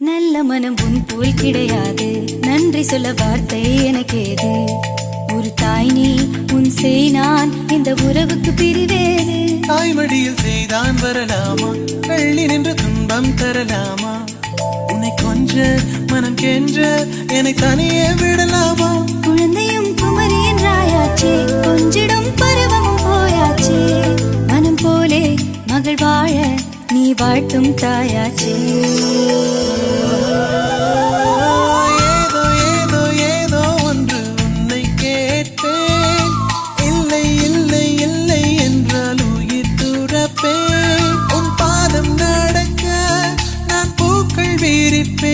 நல்ல மனம் உன் போல் கிடையாது, நன்றி சொல்ல வார்த்தை எனக்கேது. ஒரு தாய் நீ, உன் செய் நான், இந்த உறவுக்கு பிரிவேது. தாய்மடியில் செய்தான் வரலாமா, பள்ளி நின்று துன்பம் தரலாமா? உன்னை கொஞ்ச மனம் கென்ற என்னை தனியே விடலாமா? குழந்தையும் குமரி என்றாயாச்சே, கொஞ்சிடும் பருவமும் போயாச்சே. மனம் போலே மகள் வாழ நீ வாழ்த்தும் தாயாச்சே. ஏதோ ஏதோ ஏதோ ஒன்று உன்னை கேட்பேன், இல்லை இல்லை இல்லை என்றால் உயிர் துறப்பேன். உன் பாதம் நடக்க நான் பூக்கள் வீரிப்பேன்.